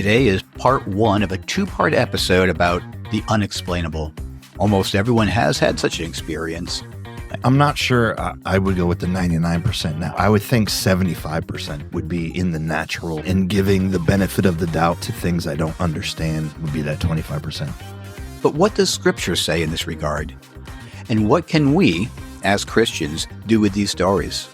Today is part one of a two-part episode about the unexplainable. Almost everyone has had such an experience. I'm not sure I would go with the 99% now. I would think 75% would be in the natural, and giving the benefit of the doubt to things I don't understand would be that 25%. But what does Scripture say in this regard? And what can we, as Christians, do with these stories?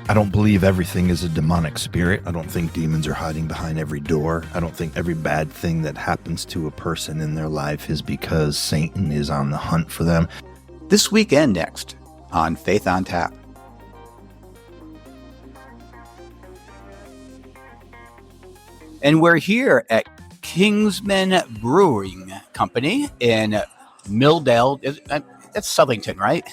I don't believe everything is a demonic spirit. I don't think demons are hiding behind every door. I don't think every bad thing that happens to a person in their life is because Satan is on the hunt for them. This weekend next on Faith on Tap. And we're here at Kingsman Brewing Company in Milldale. That's Southington, right?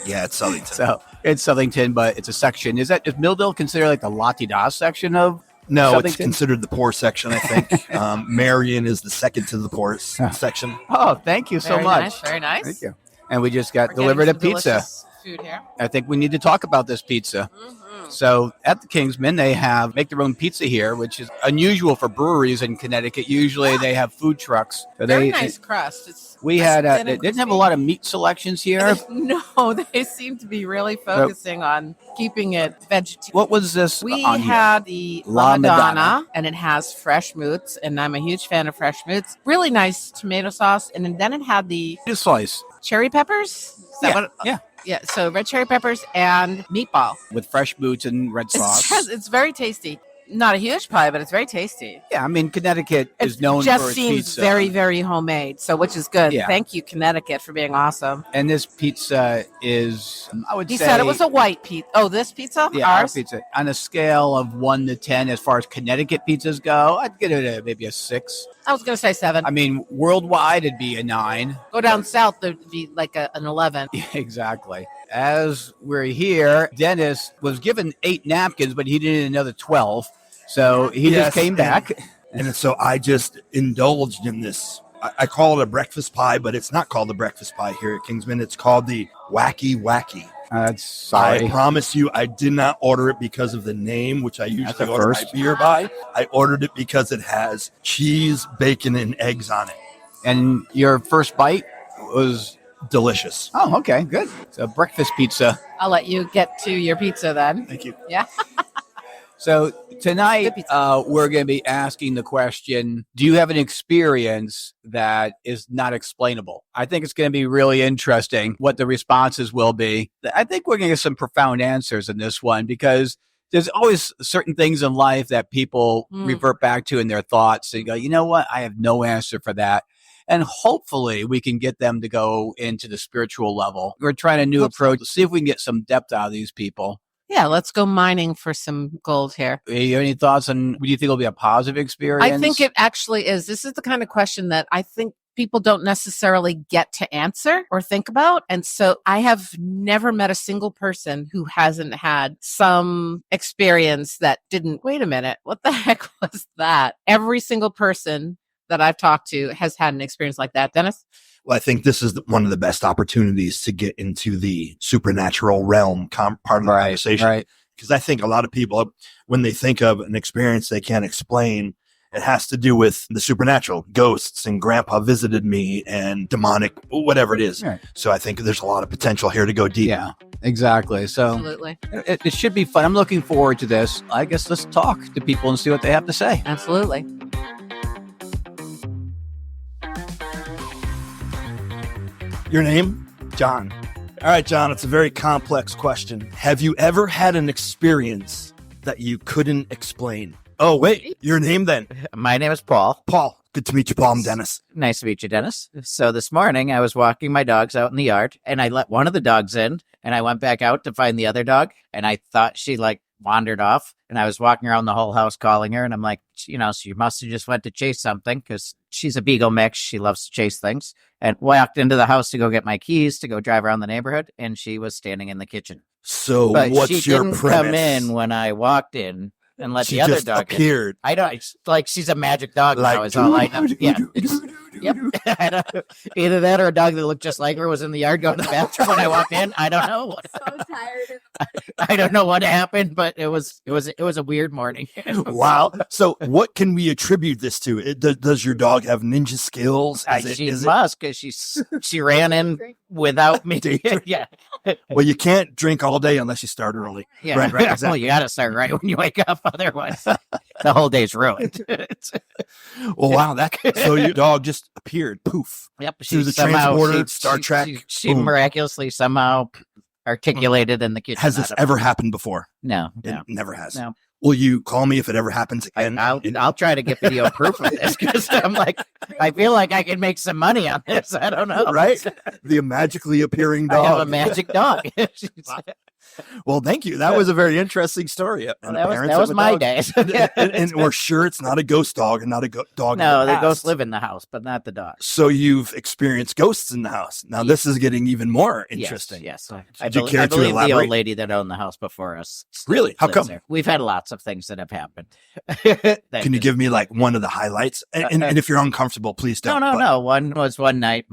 Yeah, it's Southington. So it's Southington, but it's a section. Is Milldale considered like the La-Ti-Da section of No, Southington? It's considered the poor section, I think. Marion is the second to the poor section. Oh, thank you so Very much. Nice, very nice. Thank you. And we just got We're delivered a getting some pizza. delicious food here. I think we need to talk about this pizza. Mm-hmm. So at the Kingsman, they make their own pizza here, which is unusual for breweries in Connecticut. Usually they have food trucks. So Very nice crust. It's We nice had and they didn't have a lot of meat selections here. No, they seem to be really focusing on keeping it vegetarian. What was this We on here? had the La La Madonna. Madonna, and it has fresh moots, and I'm a huge fan of fresh moots. Really nice tomato sauce, and then it had the Just slice cherry peppers. Is that yeah. So red cherry peppers and meatball. with fresh boots and red sauce. It's very tasty. Not a huge pie, but it's very tasty. Yeah, I mean Connecticut It is known just for its seems pizza. very, very homemade. So, which is good. Yeah. Thank you, Connecticut, for being awesome. And this pizza is, I would He say, said it was a white pizza. Oh, this pizza? yeah, our Ours? pizza on a scale of 1 to 10 as far as Connecticut pizzas go. I'd give it maybe a 6. I was going to say 7. I mean, worldwide it'd be a 9. Go down south, there'd be like an 11. Yeah, exactly. As we're here, Dennis was given 8 napkins, but he needed another 12. So he just came back. And so I just indulged in this. I call it a breakfast pie, but it's not called the breakfast pie here at Kingsman. It's called the Wacky Wacky. That's sorry. I promise you, I did not order it because of the name, which I That's usually a order my first. beer by. I ordered it because it has cheese, bacon, and eggs on it. And your first bite was, Delicious. oh, okay, good. So breakfast pizza. I'll let you get to your pizza then. Thank you. Yeah. So tonight, Good pizza. we're going to be asking the question, do you have an experience that is not explainable? I think it's going to be really interesting what the responses will be. I think we're going to get some profound answers in this one because there's always certain things in life that people revert back to in their thoughts and go, you know what? I have no answer for that. And hopefully we can get them to go into the spiritual level. We're trying a new approach to see if we can get some depth out of these people. Yeah, let's go mining for some gold here. You have any thoughts on, do you think it'll be a positive experience? I think it actually is. This is the kind of question that I think people don't necessarily get to answer or think about. And so I have never met a single person who hasn't had some experience that didn't, wait a minute, what the heck was that? Every single person that I've talked to has had an experience like that. Dennis? Well, I think this is one of the best opportunities to get into the supernatural realm part of the conversation. Right. Because I think a lot of people, when they think of an experience they can't explain, it has to do with the supernatural, ghosts and grandpa visited me and demonic, whatever it is. Right. So I think there's a lot of potential here to go deep. Yeah, exactly. So Absolutely. it should be fun. I'm looking forward to this. I guess let's talk to people and see what they have to say. Absolutely. Your name? John. All right, John, it's a very complex question. Have you ever had an experience that you couldn't explain? Oh, wait, your name then? My name is Paul. Paul. Good to meet you, Paul. I'm Dennis. Nice to meet you, Dennis. So this morning I was walking my dogs out in the yard and I let one of the dogs in and I went back out to find the other dog and I thought she wandered off and I was walking around the whole house calling her and I'm like, she must have just went to chase something because she's a beagle mix. She loves to chase things and walked into the house to go get my keys to go drive around the neighborhood and she was standing in the kitchen. So But what's she your didn't premise? come in when I walked in and let She the other just dog in. appeared. I don't, it's like she's a magic dog Like, now is all I know. Yeah. Yep. Either that or a dog that looked just like her was in the yard going to the bathroom when I walked in. I don't know. So tired. I don't know what happened, but it was a weird morning. Wow. So what can we attribute this to? Does your dog have ninja skills? She must, because she ran in without me. Yeah. Well, you can't drink all day unless you start early. Yeah. Right, exactly. Well, you got to start right when you wake up. Otherwise, the whole day's ruined. Well, wow. So your dog just appeared, poof. Yep. Through the transporter, Star Trek. She boom. miraculously somehow articulated in the kitchen. Has this ever happened before? No. It never has. No. Will you call me if it ever happens again? I'll try to get video proof of this, because I'm like, I feel like I can make some money on this. I don't know. Right? The magically appearing dog. I have a magic dog. Well, thank you. That was a very interesting story. And that was my day. and we're sure it's not a ghost dog and not a dog. No, in the the ghosts past. live in the house, but not the dog. So you've experienced ghosts in the house. Now this is getting even more interesting. Yes. Do you care I to believe the elaborate? old lady that owned the house before us. Really? How lives come? there. We've had lots of things that have happened. Can you give me like one of the highlights? And if you're uncomfortable, please don't. No. One night,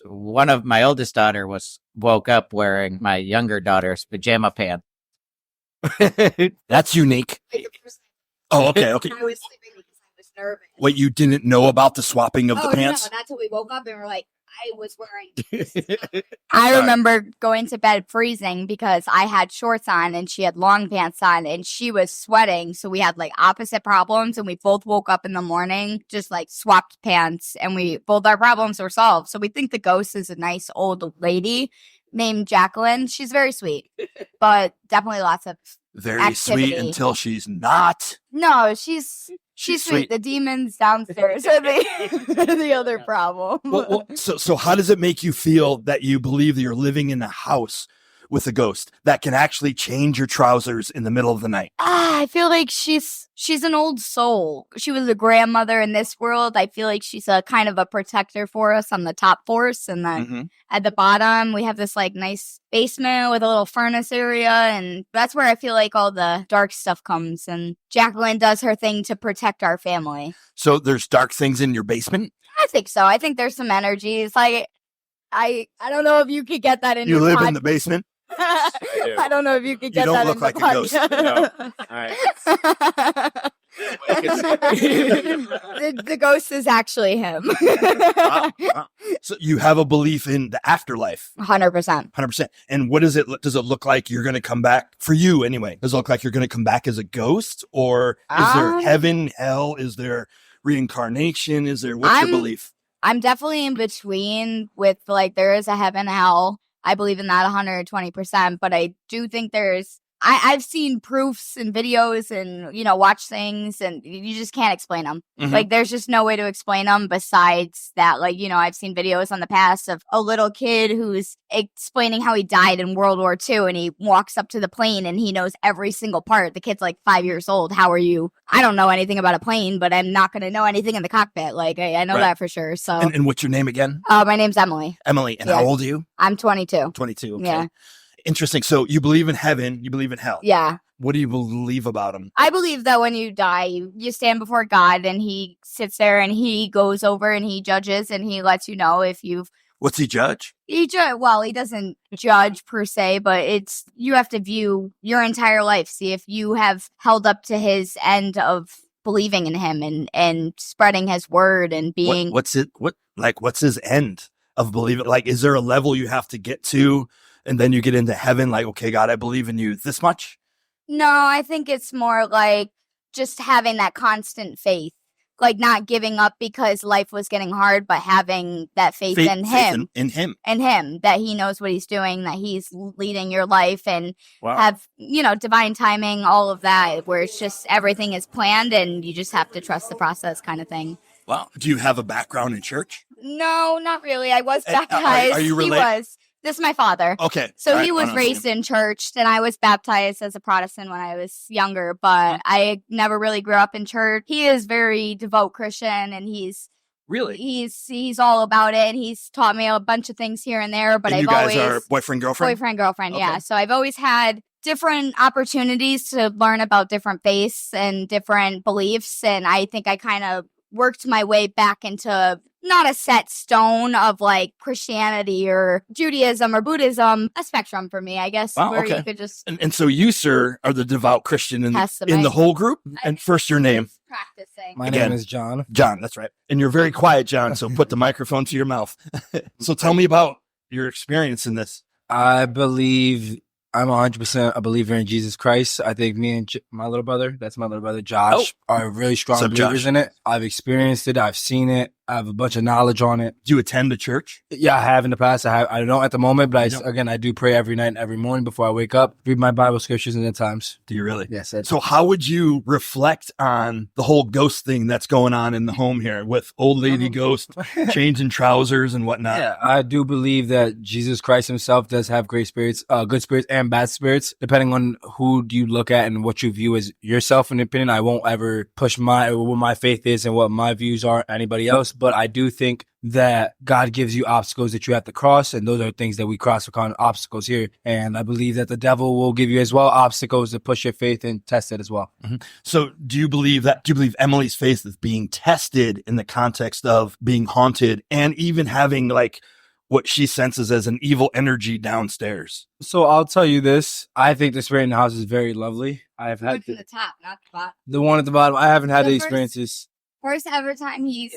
one of my oldest daughter woke up wearing my younger daughter's pajama pants. That's unique. Oh, okay. I was sleeping because I was nervous. Wait, you didn't know about the swapping of the pants? No, not till we woke up and we're like, I was wearing. Sorry. I remember going to bed freezing because I had shorts on and she had long pants on and she was sweating. So we had like opposite problems and we both woke up in the morning, just like swapped pants, and both our problems were solved. So we think the ghost is a nice old lady named Jacqueline. She's very sweet, but definitely lots of Very activity. sweet until she's not. No, she's sweet. The demons downstairs are the other problem. So how does it make you feel that you believe that you're living in a house with a ghost that can actually change your trousers in the middle of the night? I feel like she's an old soul. She was a grandmother in this world. I feel like she's a kind of a protector for us on the top floors, and then at the bottom we have this like nice basement with a little furnace area, and that's where I feel like all the dark stuff comes. And Jacqueline does her thing to protect our family. So there's dark things in your basement? I think so. I think there's some energies. Like I don't know if you could get that in. You your live in the basement? I don't know if you could get don't that look in like the a ghost. podcast. No. The ghost is actually him. Wow. So you have a belief in the afterlife? 100%. 100%. And what does it look like you're going to come back, for you anyway? Does it look like you're going to come back as a ghost, or is there heaven, hell? Is there reincarnation? What's your belief? I'm definitely in between with like, there is a heaven, hell. I believe in that 120%, but I do think I've seen proofs and videos and, watch things, and you just can't explain them. Like, there's just no way to explain them besides that. Like, I've seen videos on the past of a little kid who's explaining how he died in World War II, and he walks up to the plane and he knows every single part. The kid's like 5 years old. How are you? I don't know anything about a plane, but I'm not going to know anything in the cockpit. Like, I know that for sure. So, and what's your name again? My name's Emily. Emily. And how old are you? I'm 22. 22. Okay. Yeah. Interesting. So you believe in heaven, you believe in hell. Yeah. What do you believe about them? I believe that when you die, you stand before God, and he sits there and he goes over and he judges and he lets you know if you've. What's he judge? He doesn't judge per se, but you have to view your entire life, see if you have held up to his end of believing in him and spreading his word and being. What's his end of believing? Like, is there a level you have to get to? And then you get into heaven, like, okay, God, I believe in you this much? No, I think it's more like just having that constant faith. Like, not giving up because life was getting hard, but having that faith in him. In him. In him, that he knows what he's doing, that he's leading your life, and have, divine timing, all of that, where it's just everything is planned and you just have to trust the process kind of thing. Wow. Do you have a background in church? No, not really. I was baptized. Are you related? He was. This is my father. Okay. So he was raised in church, and I was baptized as a Protestant when I was younger, but I never really grew up in church. He is very devout Christian, and he's all about it, and he's taught me a bunch of things here and there, but and I've you guys are boyfriend, girlfriend? Boyfriend, okay. Yeah. So I've always had different opportunities to learn about different faiths and different beliefs, and I think I kind of worked my way back into not a set stone of like Christianity or Judaism or Buddhism, a spectrum for me, I guess, Wow, where okay. you could just And so you, sir, are the devout Christian in Test the the mic. whole group? And first your name. practicing. My Again. name is John. John, that's right. And you're very quiet, John, so put the microphone to your mouth. So tell me about your experience in this. I believe I'm 100% a believer in Jesus Christ. I think me and my little brother, that's my little brother, Josh, are really strong What's up, believers Josh? in it. I've experienced it. I've seen it. I have a bunch of knowledge on it. Do you attend a church? Yeah, I have in the past. I don't at the moment, but You don't? again, I do pray every night and every morning before I wake up, read my Bible scriptures and at times. Do you really? Yes. So how would you reflect on the whole ghost thing that's going on in the home here with old lady ghost changing trousers and whatnot? Yeah, I do believe that Jesus Christ himself does have great spirits, good spirits and bad spirits, depending on who do you look at and what you view as yourself in opinion. I won't ever push what my faith is and what my views are anybody else, but I do think that God gives you obstacles that you have to cross, and those are things that we cross. We're calling obstacles here. And I believe that the devil will give you as well obstacles to push your faith and test it as well. So do you believe Emily's faith is being tested in the context of being haunted and even having like what she senses as an evil energy downstairs? So I'll tell you this. I think the spirit in the house is very lovely. I've had From the top, not the bottom. the one at the bottom. I haven't had The the first- experiences. First ever time he's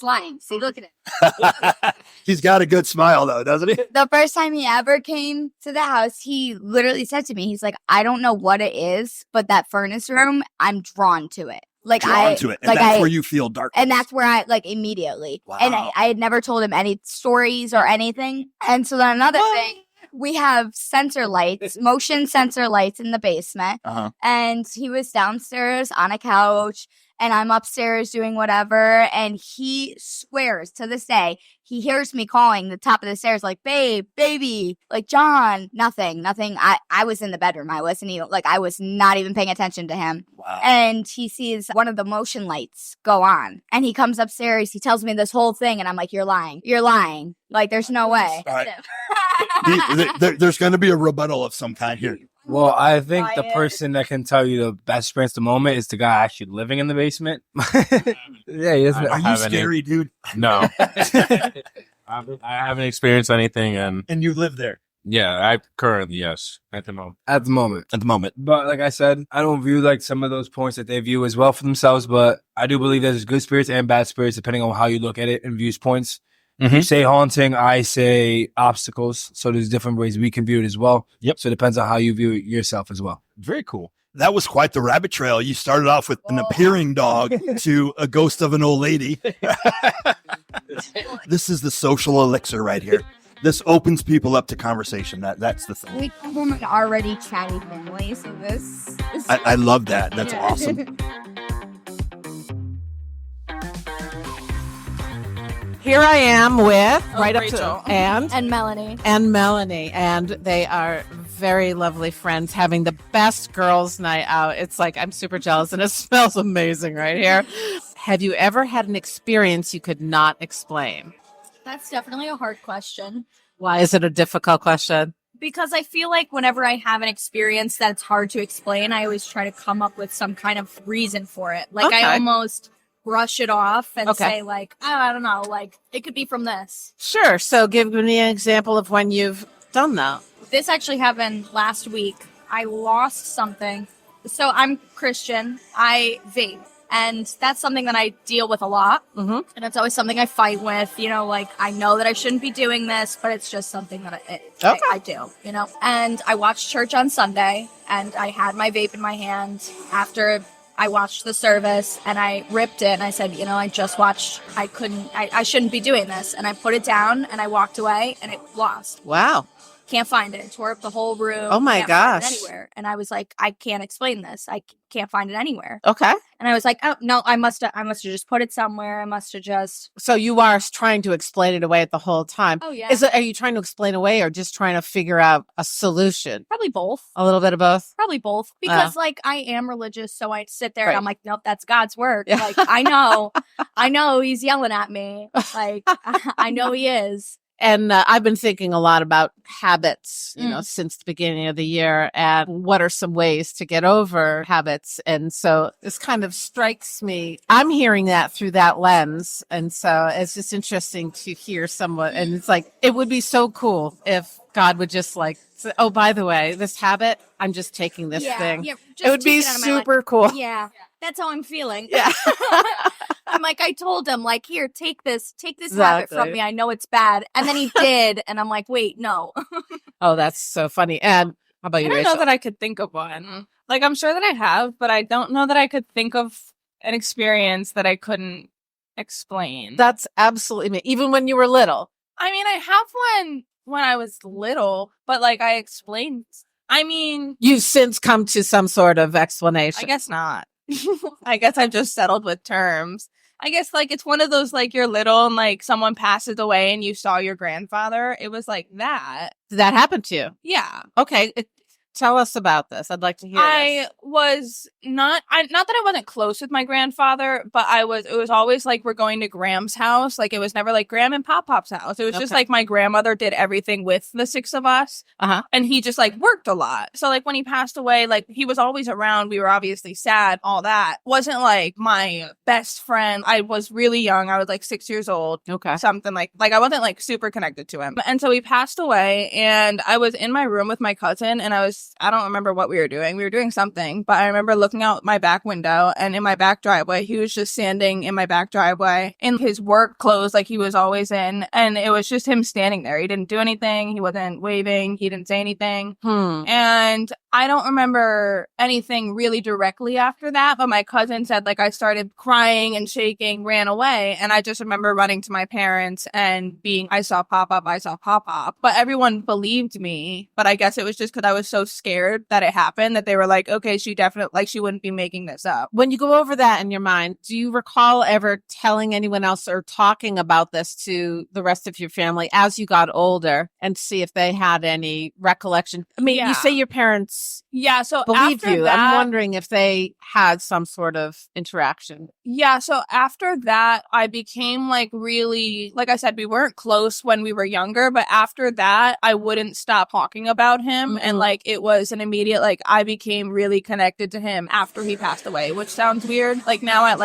lying. See, look at it. He's got a good smile though, doesn't he? The first time he ever came to the house, he literally said to me, he's like, I don't know what it is, but that furnace room, I'm drawn to it. Like Drawn to it. And like that's I, where you feel dark. and that's where I like immediately. And Wow. I had never told him any stories or anything. And so then another thing, we have sensor lights, motion sensor lights in the basement. Uh-huh. And he was downstairs on a couch and I'm upstairs doing whatever. And he swears to this day, he hears me calling the top of the stairs, like, babe, baby, like John, nothing. I was in the bedroom. I wasn't even I was not even paying attention to him. Wow. And he sees one of the motion lights go on and he comes upstairs. He tells me this whole thing. And I'm like, you're lying. You're lying. Like, there's no way. All right. There's going to be a rebuttal of some kind here. Well, I think the Quiet. person that can tell you the best experience at the moment is the guy actually living in the basement. Yeah, he doesn't. Are you have any- scary, dude? No, I haven't experienced anything, and And you live there yeah, I currently yes at the moment. At the moment. at the moment. But like I said, I don't view like some of those points that they view as well for themselves, but I do believe there's good spirits and bad spirits depending on how you look at it and views points. Mhm. You say haunting, I say obstacles. So there's different ways we can view it as well. Yep. So it depends on how you view it yourself as well. Very cool. That was quite the rabbit trail. You started off with an appearing dog to a ghost of an old lady. This is the social elixir right here. This opens people up to conversation. That's the thing. We come from an already chatty family. So this is I love that. That's Yeah. awesome. Here I am with right up Rachel. to and Melanie. Melanie, and they are very lovely friends having the best girls' night out. It's like I'm super jealous, and it smells amazing right here. Have you ever had an experience you could not explain? That's definitely a hard question Why is it a difficult question? because I feel like whenever I have an experience that's hard to explain, I always try to come up with some kind of reason for it. Like Okay. I almost brush it off and Okay. say like, oh, I don't know, like it could be from this. Sure. So give me an example of when you've done that. This actually happened last week. I lost something. So I'm Christian. I vape. And that's something that I deal with a lot. Mhm. And it's always something I fight with. You know, like I know that I shouldn't be doing this, but it's just something that I do, you know. And I watched church on Sunday and I had my vape in my hand after I watched the service and I ripped it and I said, you know, I just watched, I shouldn't be doing this. And I put it down and I walked away and it lost. Wow. Can't find it. Tore up the whole room. Oh my Can't find it gosh. anywhere. And I was like, I can't explain this. I can't find it anywhere. Okay. And I was like, oh no, I must have just put it somewhere. I must have just. So you are trying to explain it away the whole time. Oh yeah. Are you trying to explain away or just trying to figure out a solution? Probably both. A little bit of both. Probably both. Because like I am religious, so I sit there Right. and I'm like, nope, that's God's work. Yeah. Like I know he's yelling at me. Like I know he is. And I've been thinking a lot about habits, since the beginning of the year, and what are some ways to get over habits. And so this kind of strikes me. I'm hearing that through that lens. And so it's just interesting to hear someone. And it's like, it would be so cool if God would just like, say, oh, by the way, this habit, I'm just taking this thing. Yeah, It would be super cool. Yeah, that's how I'm feeling. Yeah. I'm like, I told him, like, here, take this habit Exactly. from me. I know it's bad. And then he did. And I'm like, wait, no. Oh, that's so funny. And how about I you, don't Rachel? know that I could think of one. Like, I'm sure that I have, but I don't know that I could think of an experience that I couldn't explain. That's absolutely me. Even when you were little. I mean, I have one when I was little, but like I explained. I mean, You've since come to some sort of explanation. I guess not. I guess I've just settled with terms. I guess like it's one of those like you're little and like someone passes away and you saw your grandfather. It was like that. Did that happen to you? Yeah. Okay. Tell us about this. I'd like to hear I this. was not that I wasn't close with my grandfather, but it was always like we're going to Graham's house. Like it was never like Graham and Pop's house. It was just Okay. like my grandmother did everything with the six of us. Uh-huh. And he just like worked a lot. So like when he passed away, like he was always around. We were obviously sad, all that. Wasn't like my best friend. I was really young. I was like 6 years old. Okay. Something like I wasn't like super connected to him. And so he passed away and I was in my room with my cousin and I don't remember what we were doing. We were doing something, but I remember looking out my back window and in my back driveway, he was just standing in my back driveway in his work clothes like he was always in. And it was just him standing there. He didn't do anything. He wasn't waving. He didn't say anything. And I don't remember anything really directly after that, but my cousin said like I started crying and shaking, ran away. And I just remember running to my parents and I saw pop up. But everyone believed me. But I guess it was just because I was so scared that it happened that they were like, okay, she definitely, like she wouldn't be making this up. When you go over that in your mind, do you recall ever telling anyone else or talking about this to the rest of your family as you got older and see if they had any recollection? I mean, you say your parents Yeah, so believed after you. that, I'm wondering if they had some sort of interaction. Yeah, so after that, I became like really, like I said, we weren't close when we were younger, but after that, I wouldn't stop talking about him. And like it was an immediate, like I became really connected to him after he passed away, which sounds weird. Like now I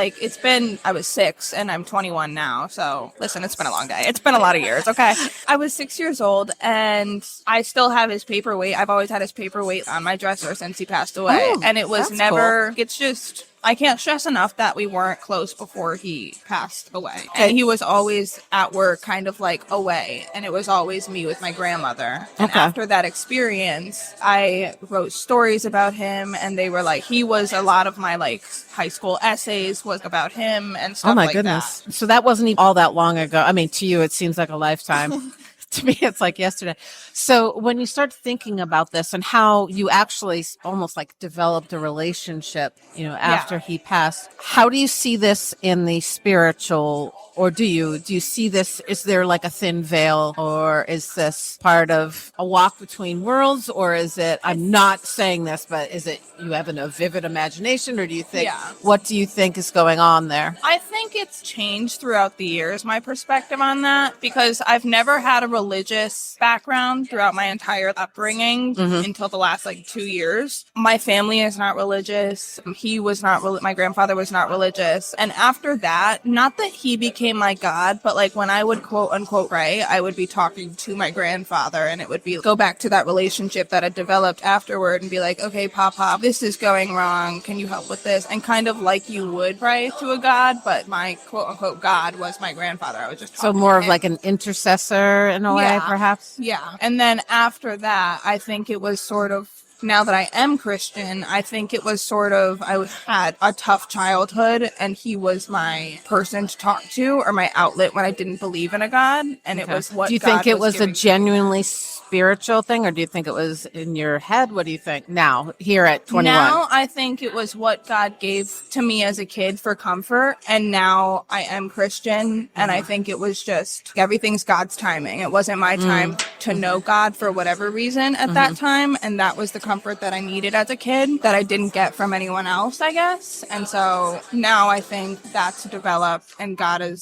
was 6 and I'm 21 now. So listen, it's been a long day. It's been a lot of years. Okay. I was 6 years old and I still have his paperweight. I've always had his paperweight on my dresser since he passed away. Oh, and it was that's never, cool. it's just, I can't stress enough that we weren't close before he passed away. And he was always at work, kind of like away. And it was always me with my grandmother. And Okay. after that experience, I wrote stories about him. And they were like, he was a lot of my like high school essays was about him and stuff Oh my like goodness. that. So that wasn't even all that long ago. I mean, to you, it seems like a lifetime. To me, it's like yesterday. So when you start thinking about this and how you actually almost like developed a relationship, after he passed, how do you see this in the spiritual, or do you see this, is there like a thin veil, or is this part of a walk between worlds, or is it, I'm not saying this, but is it you have a vivid imagination, or do you think, what do you think is going on there? I think it's changed throughout the years, my perspective on that, because I've never had a religious background throughout my entire upbringing until the last 2 years. My family is not religious. He was not, my grandfather was not religious. And after that, not that he became my God, but when I would quote unquote pray, I would be talking to my grandfather and it would be go back to that relationship that had developed afterward and be like, okay, Papa, this is going wrong. Can you help with this? And kind of like you would pray to a God, but my quote unquote God was my grandfather. I was just So talking more to of him. like an intercessor in a way, perhaps? Yeah. And then after that, I think it was sort of, now that I am Christian, I think it was sort of, had a tough childhood and he was my person to talk to or my outlet when I didn't believe in a God. And it was what Do you God think it was a giving. genuinely spiritual thing, or do you think it was in your head? What do you think now, here at 21? Now I think it was what God gave to me as a kid for comfort. And now I am Christian. And I think it was just everything's God's timing. It wasn't my time to know God for whatever reason at that time. And that was the comfort that I needed as a kid that I didn't get from anyone else, I guess. And so now I think that's developed, and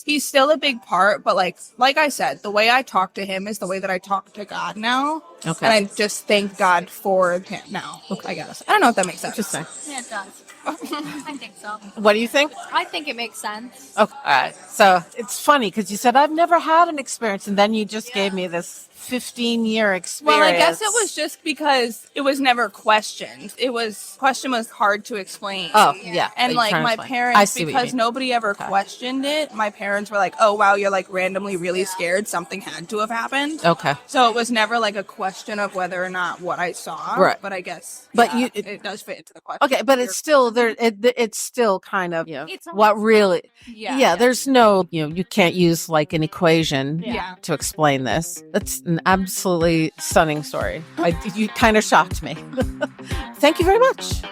he's still a big part. But like I said, the way I talk to him is the way that I talk to God now. Okay. And I just thank God for him now, I guess. I don't know if that makes sense. Interesting. Yeah, it does. I think so. What do you think? I think it makes sense. Okay. All right. So it's funny because you said, I've never had an experience. And then you just gave me this 15-year experience. Well, I guess it was just because it was never questioned. Question was hard to explain. Oh, yeah. And You're like trying to my explain. I parents, see what you because mean. nobody ever questioned it, my parents were like, oh, wow, you're like randomly really scared. Something had to have happened. Okay. So it was never like a question of whether or not what I saw. Right. But I guess But it does fit into the question. Okay, but it's still there. It's still kind of It's what really. Yeah. There's no you can't use like an equation Yeah. to explain this. That's an absolutely stunning story. You kind of shocked me. Thank you very much.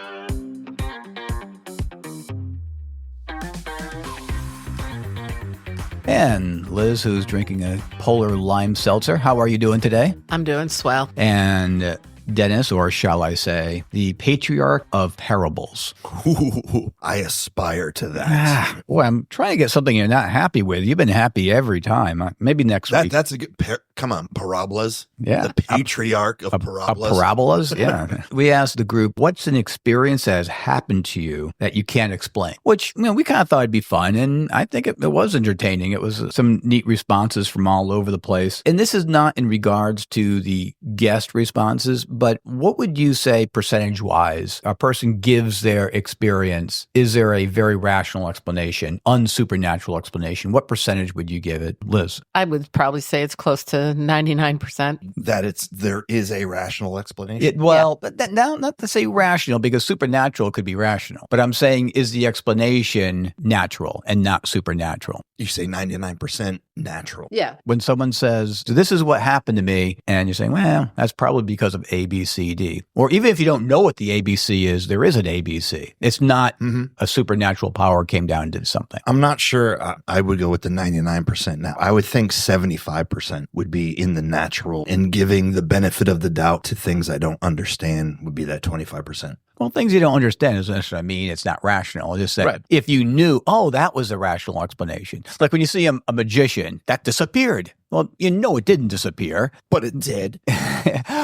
And Liz, who's drinking a polar lime seltzer. How are you doing today? I'm doing swell. And Dennis, or shall I say, the patriarch of parables. Ooh, I aspire to that. Boy, I'm trying to get something you're not happy with. You've been happy every time. Maybe next week. That's a good come on, parabolas. Yeah. The patriarch of parabolas. Parabolas, yeah. We asked the group, what's an experience that has happened to you that you can't explain? Which, we kind of thought it'd be fun, and I think it was entertaining. It was some neat responses from all over the place. And this is not in regards to the guest responses, but what would you say percentage-wise a person gives their experience? Is there a very rational explanation, unsupernatural explanation? What percentage would you give it, Liz? I would probably say it's close to 99%. That there is a rational explanation. But now, not to say rational, because supernatural could be rational. But I'm saying, is the explanation natural and not supernatural? You say 99% natural. Yeah. When someone says, this is what happened to me, and you're saying, well, that's probably because of A, B, C, D. Or even if you don't know what the ABC is, there is an ABC. It's not a supernatural power came down and did something. I'm not sure. I would go with the 99% now. I would think 75% would be in the natural, and giving the benefit of the doubt to things I don't understand would be that 25%. Well, things you don't understand is what I mean. It's not rational. It's just that if you knew, that was a rational explanation. Like when you see a magician that disappeared. Well, it didn't disappear, But it did.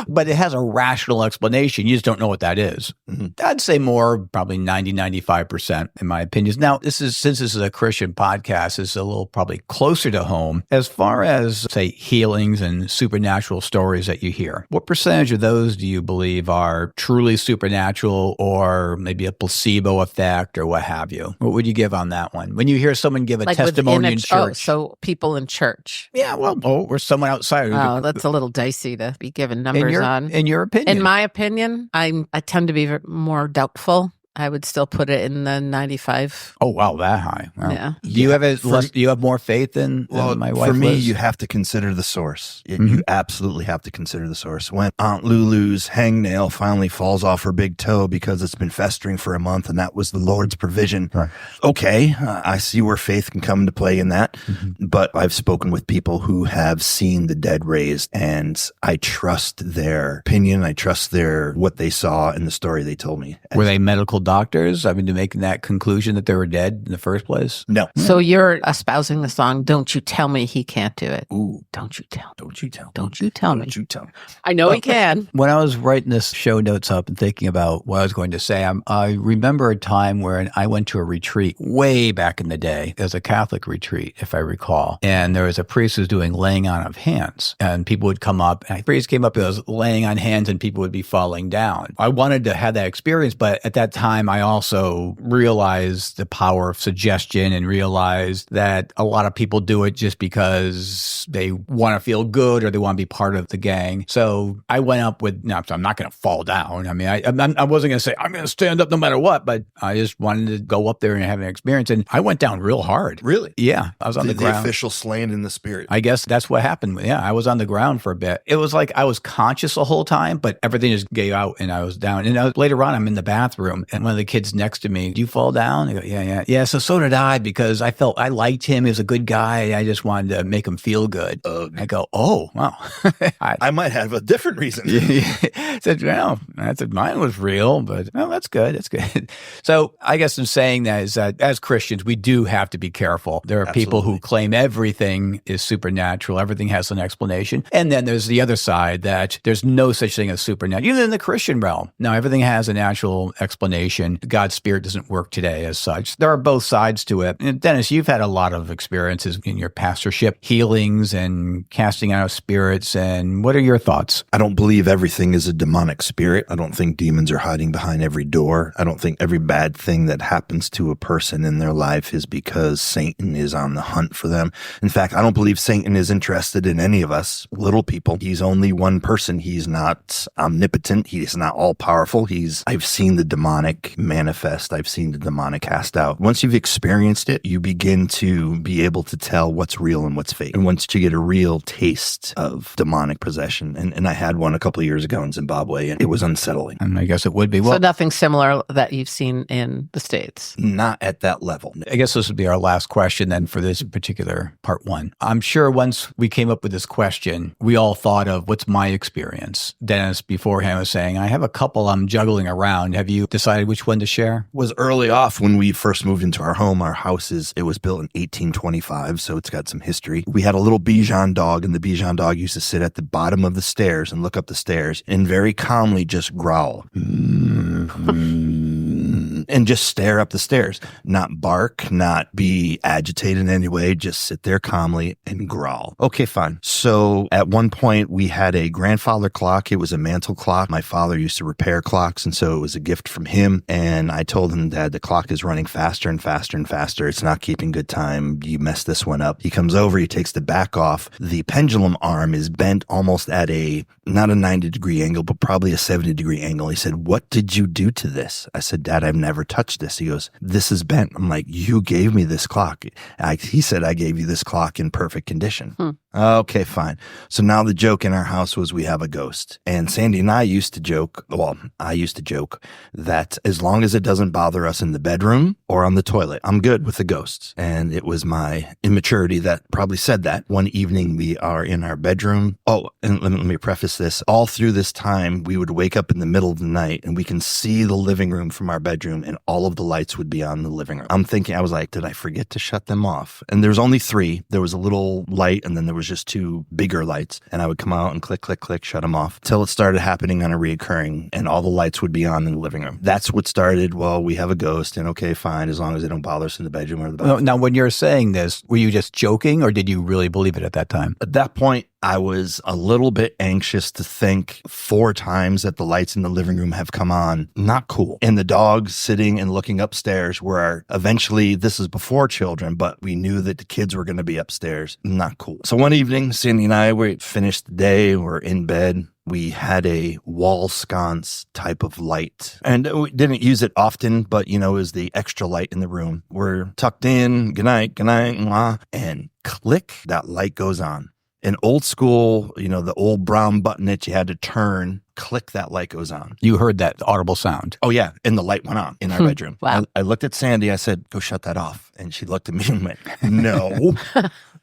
but it has a rational explanation. You just don't know what that is. I'd say more, probably 90, 95% in my opinion. Now, since this is a Christian podcast, it's a little probably closer to home. As far as, say, healings and supernatural stories that you hear, what percentage of those do you believe are truly supernatural or maybe a placebo effect or what have you? What would you give on that one? When you hear someone give a testimony in church. So people in church. Yeah, well, or someone outside. Oh, that's a little dicey to be given numbers on. In your opinion? In my opinion, I tend to be more doubtful. I would still put it in the 95. Oh, wow, that high. Wow. Yeah. Do you have more faith than my wife? For me, Liz? you have to consider the source. You absolutely have to consider the source. When Aunt Lulu's hangnail finally falls off her big toe because it's been festering for a month, and that was the Lord's provision. Right. Okay, I see where faith can come into play in that. But I've spoken with people who have seen the dead raised, and I trust their opinion. I trust what they saw in the story they told me. Were they medical doctors? I mean, to make that conclusion that they were dead in the first place? No. So you're espousing the song, Don't You Tell Me He Can't Do It. Ooh. Don't you tell. Don't you tell. Don't you tell me. Don't you tell. I know he can. When I was writing this show notes up and thinking about what I was going to say, I remember a time where I went to a retreat way back in the day. It was a Catholic retreat, if I recall. And there was a priest who was doing laying on of hands. And people would come up, and the priest came up and was laying on hands, and people would be falling down. I wanted to have that experience, but at that time, time, I also realized the power of suggestion and realized that a lot of people do it just because they want to feel good or they want to be part of the gang. So I went up with, no, I'm not going to fall down. I mean, I wasn't going to say, I'm going to stand up no matter what, but I just wanted to go up there and have an experience. And I went down real hard. Really? Yeah. I was on the ground. The official slain in the spirit. I guess that's what happened. Yeah. I was on the ground for a bit. It was like I was conscious the whole time, but everything just gave out and I was down. And later on, I'm in the bathroom and one of the kids next to me, do you fall down? I go, yeah. Yeah. So did I, because I felt I liked him. He was a good guy. I just wanted to make him feel good. I go, oh, wow. I might have a different reason. I said, well, mine was real, but well, that's good. That's good. So I guess I'm saying that is that as Christians, we do have to be careful. There are people who claim everything is supernatural. Everything has an explanation. And then there's the other side that there's no such thing as supernatural, even in the Christian realm. Now, everything has a natural explanation. God's spirit doesn't work today as such. There are both sides to it. And Dennis, you've had a lot of experiences in your pastorship, healings and casting out of spirits. And what are your thoughts? I don't believe everything is a demonic spirit. I don't think demons are hiding behind every door. I don't think every bad thing that happens to a person in their life is because Satan is on the hunt for them. In fact, I don't believe Satan is interested in any of us little people. He's only one person. He's not omnipotent. He's not all powerful. I've seen the demonic manifest. I've seen the demonic cast out. Once you've experienced it, you begin to be able to tell what's real and what's fake. And once you get a real taste of demonic possession, and I had one a couple of years ago in Zimbabwe, and it was unsettling. And I guess it would be. Well, so nothing similar that you've seen in the States? Not at that level. I guess this would be our last question then for this particular part one. I'm sure once we came up with this question, we all thought of what's my experience. Dennis beforehand was saying, I have a couple I'm juggling around. Have you decided which one to share? Was early off when we first moved into our home. Our house it was built in 1825, so it's got some history. We had a little Bichon dog, and the Bichon dog used to sit at the bottom of the stairs and look up the stairs and very calmly just growl. And just stare up the stairs, not bark, not be agitated in any way, just sit there calmly and growl. Okay, fine. So at one point we had a grandfather clock. It was a mantle clock. My father used to repair clocks, and so it was a gift from him. And I told him, Dad, the clock is running faster and faster and faster. It's not keeping good time. You messed this one up. He comes over, he takes the back off. The pendulum arm is bent almost at not a 90-degree angle, but probably a 70-degree angle. He said, what did you do to this? I said, Dad, I've never touched this. He goes, this is bent. I'm like, you gave me this clock. He said, I gave you this clock in perfect condition. Okay, fine. So now the joke in our house was we have a ghost. And Sandy and I used to joke, I used to joke that as long as it doesn't bother us in the bedroom or on the toilet, I'm good with the ghosts. And it was my immaturity that probably said that. One evening we are in our bedroom. Oh, and let me preface this. All through this time, we would wake up in the middle of the night and we can see the living room from our bedroom and all of the lights would be on the living room. I was like, did I forget to shut them off? And there's only 3. There was a little light and then there was just 2 bigger lights. And I would come out and click, click, click, shut them off till it started happening on a reoccurring and all the lights would be on in the living room. That's what started, well, we have a ghost and okay, fine, as long as they don't bother us in the bedroom or the bathroom. Now, when you're saying this, were you just joking or did you really believe it at that time? At that point, I was a little bit anxious to think 4 times that the lights in the living room have come on. Not cool. And the dogs sitting and looking upstairs where eventually, this is before children, but we knew that the kids were going to be upstairs. Not cool. So one evening, Sandy and I, we finished the day, we're in bed. We had a wall sconce type of light and we didn't use it often, but it was the extra light in the room. We're tucked in, good night, and click, that light goes on. An old school, the old brown button that you had to turn, click, that light goes on. You heard that audible sound. Oh, yeah. And the light went on in our bedroom. Wow. I looked at Sandy. I said, go shut that off. And she looked at me and went, no.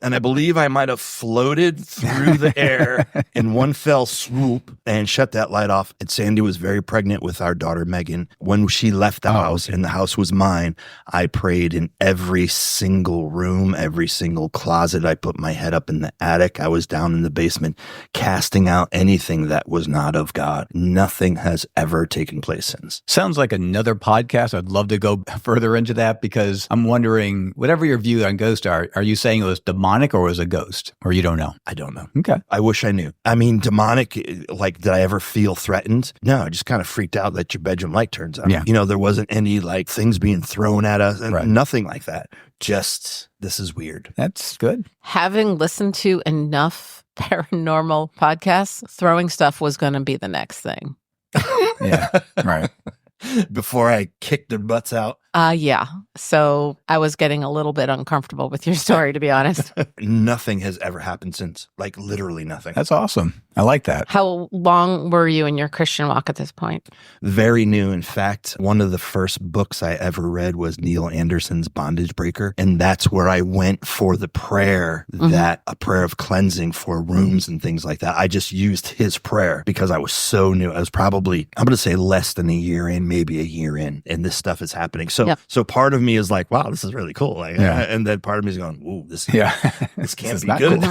And I believe I might have floated through the air in one fell swoop and shut that light off. And Sandy was very pregnant with our daughter, Megan. When she left the house and the house was mine, I prayed in every single room, every single closet. I put my head up in the attic. I was down in the basement casting out anything that was not of God. God. Nothing has ever taken place since. Sounds like another podcast. I'd love to go further into that because I'm wondering, whatever your view on ghosts are you saying it was demonic or was it a ghost? Or you don't know? I don't know. Okay. I wish I knew. I mean, demonic, like, did I ever feel threatened? No, I just kind of freaked out that your bedroom light turns on. Yeah. You know, there wasn't any like things being thrown at us and Right. nothing like that. Just, this is weird. That's good. Having listened to enough paranormal podcasts, throwing stuff was going to be the next thing. Yeah. Right. Before I kicked their butts out. Yeah. So I was getting a little bit uncomfortable with your story, to be honest. Nothing has ever happened since. Like, literally nothing. That's awesome. I like that. How long were you in your Christian walk at this point? Very new. In fact, one of the first books I ever read was Neil Anderson's Bondage Breaker. And that's where I went for the prayer, that a prayer of cleansing for rooms and things like that. I just used his prayer because I was so new. I was probably, I'm going to say less than a year in, maybe a year in, and this stuff is happening. So, so part of me is like, wow, this is really cool. Like, and then part of me is going, ooh, this can't be not good.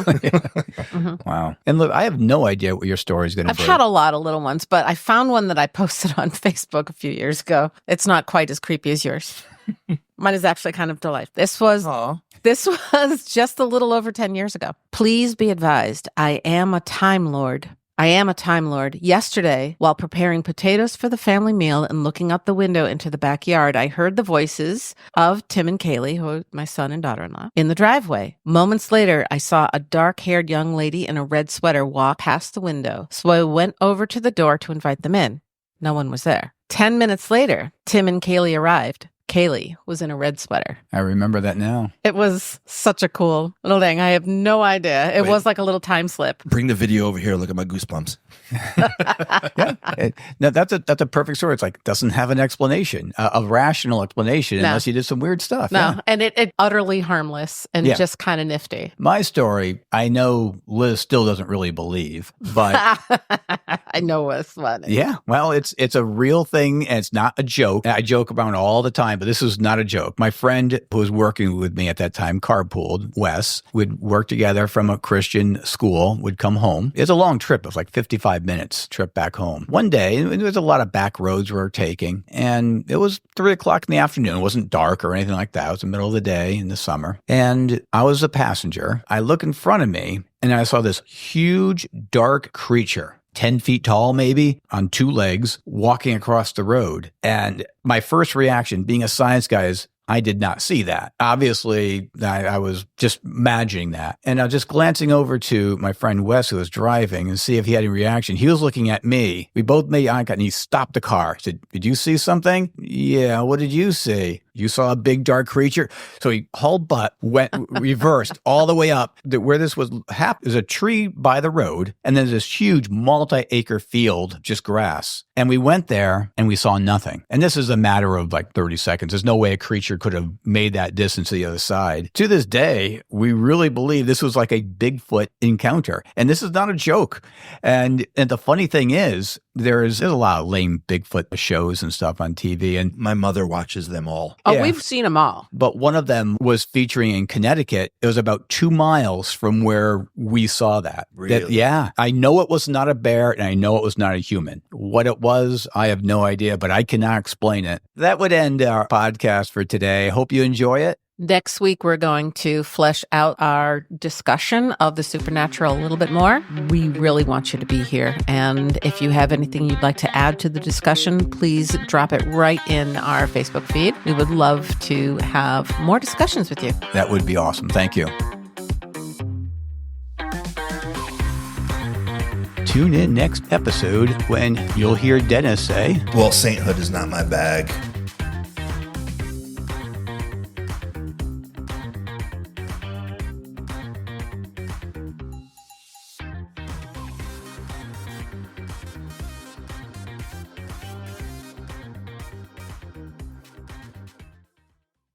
Cool. Wow. And look, I have no idea what your story is going to I've be. had a lot of little ones, but I found one that I posted on Facebook a few years ago. It's not quite as creepy as yours. Mine is actually kind of delightful. This was just a little over 10 years ago. Please be advised, I am a Time Lord. Yesterday, while preparing potatoes for the family meal and looking out the window into the backyard, I heard the voices of Tim and Kaylee, who are my son and daughter-in-law, in the driveway. Moments later, I saw a dark-haired young lady in a red sweater walk past the window, so I went over to the door to invite them in. No one was there. 10 minutes later, Tim and Kaylee arrived. Kaylee was in a red sweater. I remember that now. It was such a cool little thing. I have no idea. It was like a little time slip. Bring the video over here. Look at my goosebumps. No, that's a perfect story. It's like, doesn't have an explanation, a rational explanation, unless you did some weird stuff. No, and it utterly harmless and just kind of nifty. My story, I know Liz still doesn't really believe, but I know it's funny. yeah, well, it's a real thing and it's not a joke. I joke around all the time, but this is not a joke. My friend who was working with me at that time, carpooled, Wes, would work together from a Christian school, would come home. It's a long trip. It was like 55 minutes trip back home. One day, there was a lot of back roads we were taking, and it was 3 o'clock in the afternoon. It wasn't dark or anything like that. It was the middle of the day in the summer. And I was a passenger. I look in front of me, and I saw this huge, dark creature, 10 feet tall, maybe, on 2 legs, walking across the road. And my first reaction, being a science guy, is I did not see that. Obviously, I was just imagining that. And I was just glancing over to my friend Wes, who was driving, and see if he had any reaction. He was looking at me. We both made eye contact, and he stopped the car. He said, "Did you see something?" "Yeah, what did you see?" "You saw a big dark creature?" So he hauled butt, went reversed all the way up to where this was happening. There's a tree by the road, and then there's this huge multi-acre field, just grass. And we went there and we saw nothing. And this is a matter of like 30 seconds. There's no way a creature could have made that distance to the other side. To this day, we really believe this was like a Bigfoot encounter. And this is not a joke. And the funny thing is, there's a lot of lame Bigfoot shows and stuff on TV. And my mother watches them all. Oh, we've seen them all. But one of them was featuring in Connecticut. It was about 2 miles from where we saw that. Really? Yeah. I know it was not a bear and I know it was not a human. What it was, I have no idea, but I cannot explain it. That would end our podcast for today. I hope you enjoy it. Next week, we're going to flesh out our discussion of the supernatural a little bit more. We really want you to be here. And if you have anything you'd like to add to the discussion, please drop it right in our Facebook feed. We would love to have more discussions with you. That would be awesome. Thank you. Tune in next episode when you'll hear Dennis say, "Well, sainthood is not my bag."